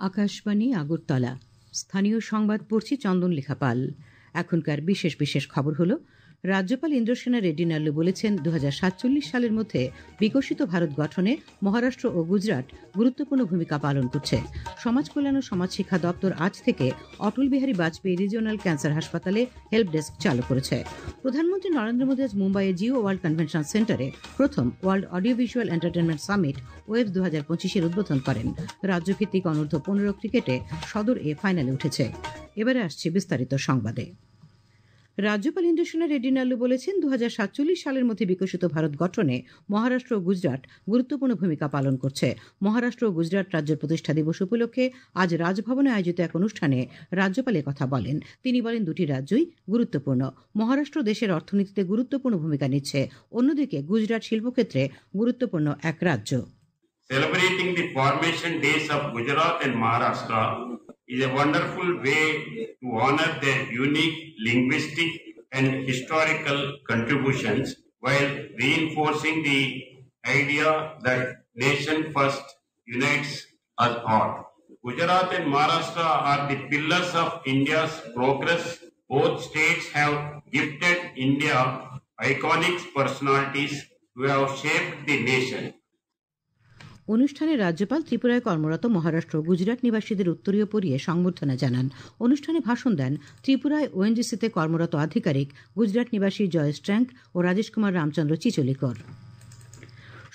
আকাশবাণী আগরতলা স্থানীয় সংবাদ পড়ছি চন্দন লেখা পাল। এখনকার বিশেষ বিশেষ খবর হলো, রাজ্যপাল ইন্দ্রসেনা রেড্ডি নাল্লু বলেছেন 2047 সালের মধ্যে বিকশিত ভারত গঠনে মহারাষ্ট্র ও গুজরাট গুরুত্বপূর্ণ ভূমিকা পালন করছে। সমাজ কল্যাণ ও সমাজ শিক্ষা দপ্তর আজ থেকে অটল বিহারী বাজপেয়ী রিজিওনাল ক্যান্সার হাসপাতালে হেল্প ডেস্ক চালু করেছে। প্রধানমন্ত্রী নরেন্দ্র মোদী আজ মুম্বাইয়ের জিও ওয়ার্ল্ড কনভেনশন সেন্টারে প্রথম world audio visual entertainment summit WAVES 2025 উদ্বোধন করেন। রাজ্যভিত্তিক অনূর্ধ্ব 15 ক্রিকেটে সদর এ ফাইনালে উঠেছে। এবারে আসছে বিস্তারিত সংবাদে। রাজ্যপাল ইন্দ্রসেনা রেড্ডি নাল্লু বলেছেন 2047 সালের মধ্যে বিকশিত ভারত গঠনে মহারাষ্ট্র ও গুজরাট গুরুত্বপূর্ণ ভূমিকা পালন করছে। মহারাষ্ট্র ও গুজরাট রাজ্য প্রতিষ্ঠা দিবস উপলক্ষে আজ রাজভবনে আয়োজিত এক অনুষ্ঠানে রাজ্যপাল কথা বলেন। তিনি বলেন, দুটি রাজ্যই গুরুত্বপূর্ণ। মহারাষ্ট্র দেশের অর্থনীতিতে গুরুত্বপূর্ণ ভূমিকা নিচ্ছে, অন্যদিকে গুজরাট শিল্পক্ষেত্রে গুরুত্বপূর্ণ এক রাজ্য। Celebrating the formation days of Gujarat and Maharashtra is a wonderful way to honor their unique linguistic and historical contributions while reinforcing the idea that nation first unites us all. Gujarat and Maharashtra are the pillars of India's progress. Both states have gifted India iconic personalities who have shaped the nation. অনুষ্ঠানে রাজ্যপাল ত্রিপুরায় কর্মরত মহারাষ্ট্র ও গুজরাট নিবাসীদের উত্তরীয় পরিয়ে সংবর্ধনা জানান। অনুষ্ঠানে ভাষণ দেন ত্রিপুরায় ওএনজিসিতে কর্মরত আধিকারিক গুজরাট নিবাসী জয়েশ ট্র্যাঙ্ক ও রাজেশ কুমার রামচন্দ্র চিচলিকর।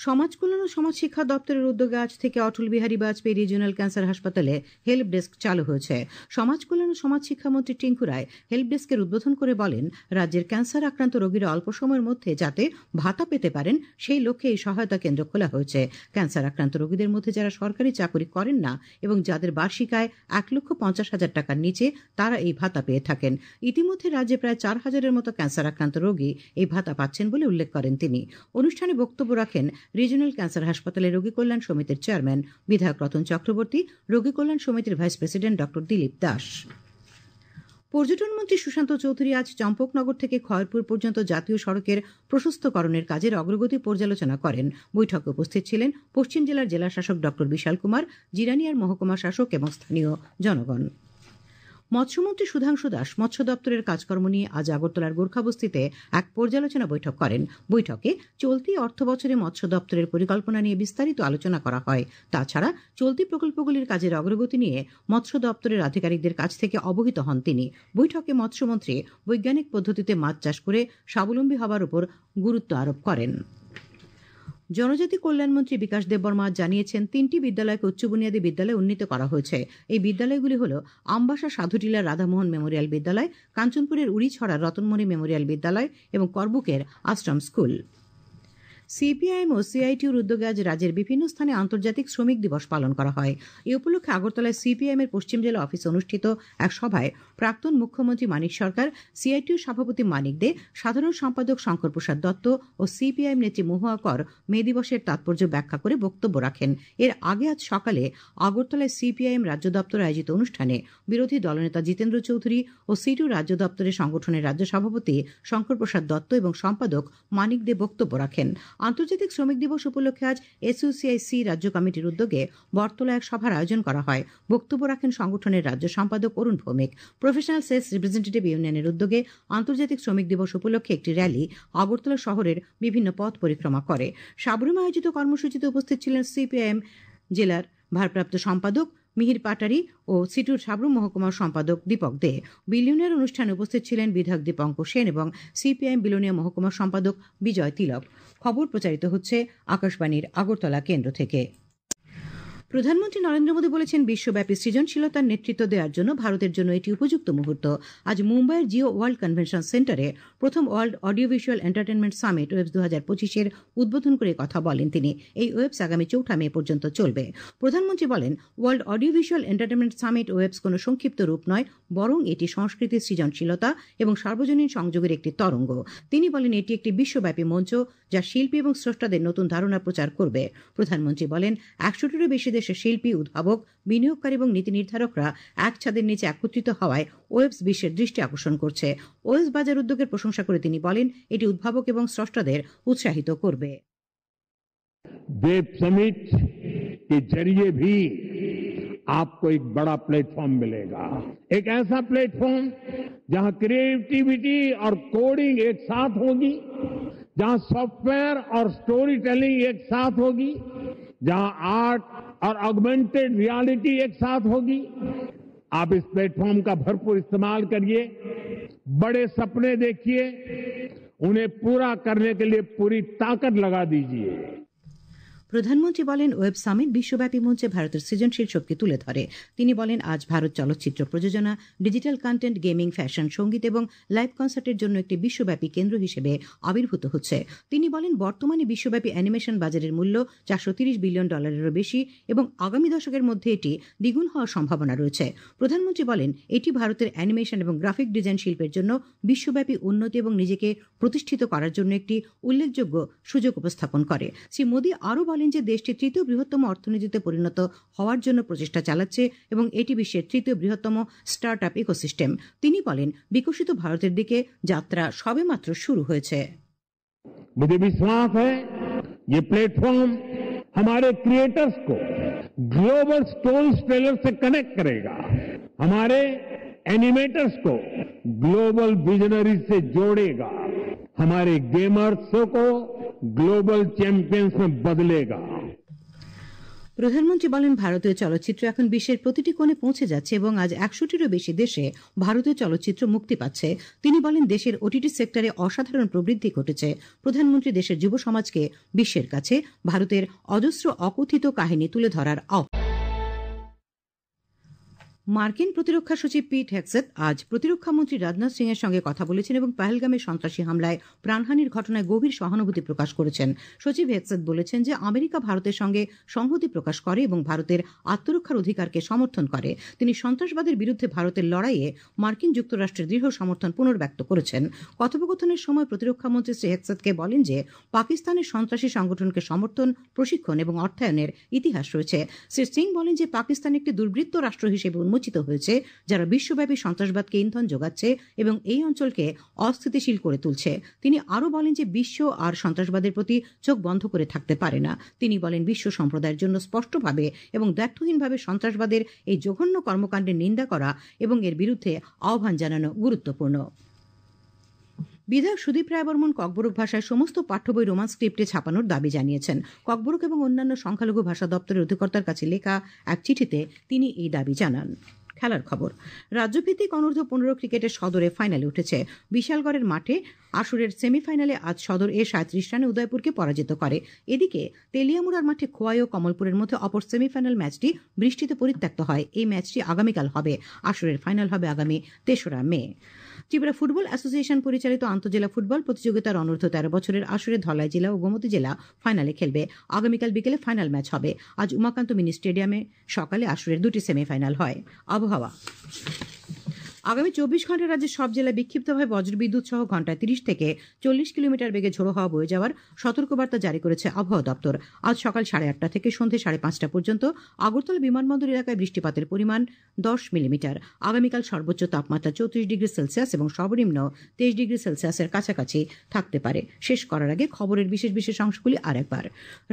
সমাজ কল্যাণ ও সমাজ শিক্ষা দপ্তরের উদ্যোগে আজ থেকে অটল বিহারী বাজপেয়ী রিজিওনাল ক্যান্সার হাসপাতালে হেল্প ডেস্ক চালু হয়েছে। সমাজ কল্যাণ ও সমাজ শিক্ষামন্ত্রী টিঙ্কু রায় হেল্প ডেস্কের উদ্বোধন করে বলেন, রাজ্যের ক্যান্সার আক্রান্ত রোগীরা অল্প সময়ের মধ্যে যাতে ভাতা পেতে পারেন সেই লক্ষ্যে এই সহায়তা কেন্দ্র খোলা হয়েছে। ক্যান্সার আক্রান্ত রোগীদের মধ্যে যারা সরকারি চাকরি করেন না এবং যাদের বার্ষিক আয় 1,50,000 টাকার নিচে, তারা এই ভাতা পেয়ে থাকেন। ইতিমধ্যে রাজ্যে প্রায় 4,000-এর মতো ক্যান্সার আক্রান্ত রোগী এই ভাতা পাচ্ছেন বলে উল্লেখ করেন তিনি। অনুষ্ঠানে বক্তব্য রাখেন রিজিওনাল ক্যান্সার হাসপাতালের রোগী কল্যাণ সমিতির চেয়ারম্যান বিধায়ক রতন চক্রবর্তী, রোগী কল্যাণ সমিতির vice president doctor Dilip Das. পর্যটন মন্ত্রী সুশান্ত চৌধুরী আজ চম্পকনগর থেকে খয়রপুর পর্যন্ত জাতীয় সড়কের প্রশস্তকরণের কাজের অগ্রগতি পর্যালোচনা করেন। বৈঠকে উপস্থিত ছিলেন পশ্চিম জেলার জেলাশাসক ডক্টর বিশাল কুমার, জিরানিয়ার মহকুমা শাসক এবং স্থানীয় জনগণ। মৎস্যমন্ত্রী সুধাংশু দাস মৎস্য দপ্তরের কাজকর্ম নিয়ে আজ আগরতলার গোর্খাবস্তিতে এক পর্যালোচনা বৈঠক করেন। বৈঠকে চলতি অর্থবছরে মৎস্য দপ্তরের পরিকল্পনা নিয়ে বিস্তারিত আলোচনা করা হয়। তাছাড়া চলতি প্রকল্পগুলির কাজের অগ্রগতি নিয়ে মৎস্য দপ্তরের আধিকারিকদের কাছ থেকে অবহিত হন তিনি। বৈঠকে মৎস্যমন্ত্রী বৈজ্ঞানিক পদ্ধতিতে মাছ চাষ করে স্বাবলম্বী হবার উপর গুরুত্ব আরোপ করেন। জনজাতি কল্যাণমন্ত্রী বিকাশ দেববর্মা জানিয়েছেন, 3টি বিদ্যালয়কে উচ্চ বুনিয়াদী বিদ্যালয়ে উন্নীত করা হয়েছে। এই বিদ্যালয়গুলি হল আমবাসা সাধুটিলার রাধামোহন মেমোরিয়াল বিদ্যালয়, কাঞ্চনপুরের উড়িছড়ার রতনমণি মেমোরিয়াল বিদ্যালয় এবং করবুকের আশ্রম স্কুল। সিপিআইএম ও সিআইটিউর উদ্যোগে আজ রাজ্যের বিভিন্ন স্থানে আন্তর্জাতিক শ্রমিক দিবস পালন করা হয়। এই উপলক্ষে আগরতলায় সিপিআইএম এর পশ্চিম জেলা অফিসে অনুষ্ঠিত এক সভায় প্রাক্তন মুখ্যমন্ত্রী মানিক সরকার, সিআইটিউর সভাপতি মানিক দে, সাধারণ সম্পাদক শঙ্কর প্রসাদ দত্ত ও সিপিআইএম নেত্রী মহুয়া কর মে দিবসের তাৎপর্য ব্যাখ্যা করে বক্তব্য রাখেন। এর আগে আজ সকালে আগরতলায় সিপিআইএম রাজ্য দপ্তরে আয়োজিত অনুষ্ঠানে বিরোধী দলনেতা জিতেন্দ্র চৌধুরী ও সিটু রাজ্য দপ্তরের সংগঠনের রাজ্য সভাপতি শঙ্কর প্রসাদ দত্ত এবং সম্পাদক মানিক দে বক্তব্য রাখেন। আন্তর্জাতিক শ্রমিক দিবস উপলক্ষে আজ এসইউসিআইসি রাজ্য কমিটির উদ্যোগে বটতলা এক সভার আয়োজন করা হয়। বক্তব্য রাখেন সংগঠনের রাজ্য সম্পাদক অরুণ ভৌমিক। প্রফেশনাল সেলস রিপ্রেজেন্টেটিভ ইউনিয়নের উদ্যোগে আন্তর্জাতিক শ্রমিক দিবস উপলক্ষে একটি র্যালি আগরতলা শহরের বিভিন্ন পথ পরিক্রমা করে। সাবরুমে আয়োজিত কর্মসূচিতে উপস্থিত ছিলেন সিপিআইএম জেলার ভারপ্রাপ্ত সম্পাদক মিহির পাটারি ও সিটুর সাবরুম মহকুমার সম্পাদক দীপক দে। বিলিয়নিয়ার অনুষ্ঠানে উপস্থিত ছিলেন বিধায়ক দীপঙ্কর সেন এবং সিপিআইএম বিলোনিয়া মহকুমার সম্পাদক বিজয় তিলক। খবর প্রচারিত হচ্ছে আকাশবাণীর আগরতলা কেন্দ্র থেকে। প্রধানমন্ত্রী নরেন্দ্র মোদী বলেছেন, বিশ্বব্যাপী সৃজনশীলতার নেতৃত্ব দেওয়ার জন্য ভারতের জন্য এটি উপযুক্ত মুহূর্ত। আজ মুম্বাইয়ের জিও ওয়ার্ল্ড কনভেনশন সেন্টারে প্রথম world audio visual entertainment summit WAVES 2025 উদ্বোধন করে কথা বলেন তিনি। এই ওয়েবস আগামী 4 মে পর্যন্ত চলবে। প্রধানমন্ত্রী বলেন, world audio visual entertainment summit WAVES কোনো সংক্ষিপ্ত রূপ নয়, বরং এটি সংস্কৃতির সৃজনশীলতা এবং সার্বজনীন সংযোগের একটি তরঙ্গ। তিনি বলেন, এটি একটি বিশ্বব্যাপী মঞ্চ যা শিল্পী এবং স্রষ্টাদের নতুন ধারণা প্রচার করবে। প্রধানমন্ত্রী বলেন, 100টিরও বেশি দেশের শিল্পী, উদ্ভাবক, বিনিয়োগকারী এবং নীতি নির্ধারকরা এক ছাদের নিচে একত্রিত হওয়ায় ওয়েবস বিশ্বের দৃষ্টি আকর্ষণ করছে। ওয়েবস বাজার উদ্যোগের প্রশংসা করে তিনি বলেন, এটি উদ্ভাবক এবং স্রষ্টাদের উৎসাহিত করবে। वेब समिट के जरिए भी आपको एक बड़ा प्लेटफॉर्म मिलेगा, एक ऐसा प्लेटफॉर्म जहां क्रिएटिविटी और कोडिंग एक साथ होगी, जहां सॉफ्टवेयर और स्टोरी टेलिंग एक साथ होगी, जहां आर्ट और ऑगमेंटेड रियलिटी एक साथ होगी। आप इस प्लेटफॉर्म का भरपूर इस्तेमाल करिए, बड़े सपने देखिए, उन्हें पूरा करने के लिए पूरी ताकत लगा दीजिए। প্রধানমন্ত্রী বলেন, ওয়েব সামিট বিশ্বব্যাপী মঞ্চে ভারতের সৃজনশীল শক্তি তুলে ধরে। তিনি বলেন, আজ ভারত চলচ্চিত্র প্রযোজনা, ডিজিটাল কন্টেন্ট, গেমিং, ফ্যাশন, সঙ্গীত এবং লাইভ কনসার্টের জন্য একটি বিশ্বব্যাপী কেন্দ্র হিসেবে আবির্ভূত হচ্ছে। তিনি বলেন, বর্তমানে বিশ্বব্যাপী অ্যানিমেশন বাজারের মূল্য $430 বিলিয়ন বেশি এবং আগামী দশকের মধ্যে এটি দ্বিগুণ হওয়ার সম্ভাবনা রয়েছে। প্রধানমন্ত্রী বলেন, এটি ভারতের অ্যানিমেশন এবং গ্রাফিক ডিজাইন শিল্পের জন্য বিশ্বব্যাপী উন্নতি এবং নিজেকে প্রতিষ্ঠিত করার জন্য একটি উল্লেখযোগ্য সুযোগ উপস্থাপন করে। শ্রী মোদী আরও বলেন যে দেশটি তৃতীয় বৃহত্তম অর্থনীতিতে পরিণত হওয়ার জন্য প্রচেষ্টা চালাচ্ছে এবং এটি বিশ্বের তৃতীয় বৃহত্তম স্টার্ট আপ ইকোসিস্টেম। তিনি বলেন, বিকশিত ভারতের দিকে যাত্রা সবেমাত্র শুরু হয়েছে। मुझे विश्वास है ये प्लेटफॉर्म हमारे क्रिएटर्स को ग्लोबल स्टोरी टेलर से कनेक्ट करेगा, हमारे एनिमेटर्स को ग्लोबल विजनरी से जोड़ेगा, हमारे गेमर्स को ग्लोबल चैंपियंस में बदलेगा। প্রধানমন্ত্রী বলেন, ভারতীয় চলচ্চিত্র এখন বিশ্বের প্রতিটি কোণে পৌঁছে যাচ্ছে এবং আজ 100টিরও বেশি দেশে ভারতীয় চলচ্চিত্র মুক্তি পাচ্ছে। তিনি বলেন, দেশের ওটিটি সেক্টরে অসাধারণ প্রবৃদ্ধি ঘটেছে। প্রধানমন্ত্রী দেশের যুব সমাজকে বিশ্বের কাছে ভারতের অজস্র অকথিত কাহিনী তুলে ধরার মার্কিন প্রতিরক্ষা সচিব পিট হেগসেথ আজ প্রতিরক্ষা মন্ত্রী রাজনাথ সিং এর সঙ্গে কথা বলেছেন এবং পাহেলগামের সন্ত্রাসী হামলায় প্রাণহানির ঘটনায় গভীর সহানুভূতি প্রকাশ করেছেন। সচিব হেগসেথ বলেছেন যে আমেরিকা ভারতের সঙ্গে সংহতি প্রকাশ করে এবং ভারতের আত্মরক্ষার অধিকারকে সমর্থন করে। তিনি সন্ত্রাসবাদের বিরুদ্ধে ভারতের লড়াইয়ে মার্কিন যুক্তরাষ্ট্রের দৃঢ় সমর্থন পুনর্ব্যক্ত করেছেন। কথোপকথনের সময় প্রতিরক্ষা মন্ত্রী শ্রী হেগসেথকে বলেন যে পাকিস্তানের সন্ত্রাসী সংগঠনকে সমর্থন, প্রশিক্ষণ এবং অর্থায়নের ইতিহাস রয়েছে। শ্রী সিং বলেন যে পাকিস্তান একটি দুর্বৃত্ত রাষ্ট্র হিসেবে উন্মোচিত হয়েছে, যারা বিশ্বব্যাপী সন্ত্রাসবাদকে ইন্ধন যোগাচ্ছে এবং এই অঞ্চলকে অস্থিতিশীল করে তুলছে। তিনি আরও বলেন যে বিশ্ব আর সন্ত্রাসবাদের প্রতি চোখ বন্ধ করে থাকতে পারে না। তিনি বলেন, বিশ্ব সম্প্রদায়ের জন্য স্পষ্টভাবে এবং দ্ব্যর্থহীনভাবে সন্ত্রাসবাদের এই জঘন্য কর্মকাণ্ডের নিন্দা করা এবং এর বিরুদ্ধে আহ্বান জানানো গুরুত্বপূর্ণ। বিধায়ক সুদীপ রায় বর্মন ককবরক ভাষায় সমস্ত পাঠ্য বই রোমান স্ক্রিপ্টে ছাপানোর দাবি জানিয়েছেন। ককবরক এবং অন্যান্য সংখ্যালঘু ভাষা দপ্তরের অধিকর্তার কাছে লেখা এক চিঠিতে তিনি এই দাবি জানান। খেলার খবর, রাজ্যভিত্তিক অনূর্ধ্ব 15 ক্রিকেটের সদরে ফাইনালে উঠেছে। বিশালগড়ের মাঠে আসরের সেমিফাইনালে আজ সদর 37 রানে উদয়পুরকে পরাজিত করে। এদিকে তেলিয়ামুড়ার মাঠে খোয়াই ও কমলপুরের মধ্যে অপর সেমিফাইনাল ম্যাচটি বৃষ্টিতে পরিত্যক্ত হয়। এই ম্যাচটি আগামীকাল হবে। আসরের ফাইনাল হবে আগামী 3রা মে। ত্রিপুরা ফুটবল অ্যাসোসিয়েশন পরিচালিত আন্তঃজেলা ফুটবল প্রতিযোগিতার অনূর্ধ্ব 13 বছরের আসরে ধলাই জেলা ও গোমতী জেলা ফাইনালে খেলবে। আগামীকাল বিকেলে ফাইনাল ম্যাচ হবে। আজ উমাকান্ত মিনি স্টেডিয়ামে সকালে আসরের 2টি সেমিফাইনাল হয়। আবহাওয়া, আগামী 24 ঘন্টায় রাজ্যের সব জেলায় বিক্ষিপ্তভাবে বজ্রবিদ্যুৎ সহ ঘন্টায় 30 থেকে 40 কিলোমিটার বেগে ঝোড়ো হাওয়া বয়ে যাওয়ার সতর্কবার্তা জারি করেছে আবহাওয়া দপ্তর। আজ সকাল 8:30 থেকে সন্ধ্যে 5:30 পর্যন্ত আগরতলা বিমানবন্দর এলাকায় বৃষ্টিপাতের পরিমাণ 10 মিলিমিটার। আগামীকাল সর্বোচ্চ তাপমাত্রা 34 ডিগ্রি সেলসিয়াস এবং সর্বনিম্ন 23 ডিগ্রি সেলসিয়াসের কাছাকাছি থাকতে পারে। শেষ করার আগে খবরের বিশেষ অংশগুলি আরেকবার।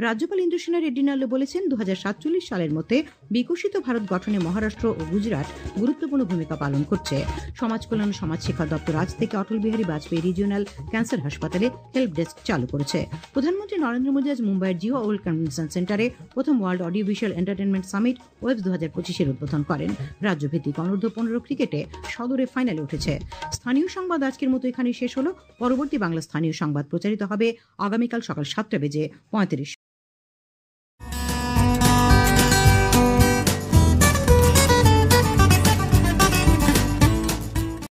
রাজ্যপাল ইন্দ্রসেনা রেড্ডি নাল্লু বলেছেন, 2047 সালের মধ্যে বিকশিত ভারত গঠনে মহারাষ্ট্র ও গুজরাট গুরুত্বপূর্ণ ভূমিকা পালন করছে। সমাজ কল্যাণ ও সমাজ শিক্ষা দপ্তর আজ থেকে অটল বিহারী বাজপেয়ী রিজিওনাল ক্যান্সার হাসপাতালে হেল্প ডেস্ক চালু করেছে। প্রধানমন্ত্রী নরেন্দ্র মোদী আজ মুম্বাইয়ের জিও ওয়ার্ল্ড কনভেনশন সেন্টারে প্রথম world audio visual entertainment summit WAVES 2025 উদ্বোধন করেন। রাজ্যভিত্তিক অনূর্ধ্ব 15 ক্রিকেটে সদরে ফাইনালে উঠেছে। স্থানীয় সংবাদ আজকের মতো এখানেই শেষ হলো। পরবর্তী বাংলা স্থানীয় সংবাদ প্রচারিত হবে আগামীকাল সকাল 7:35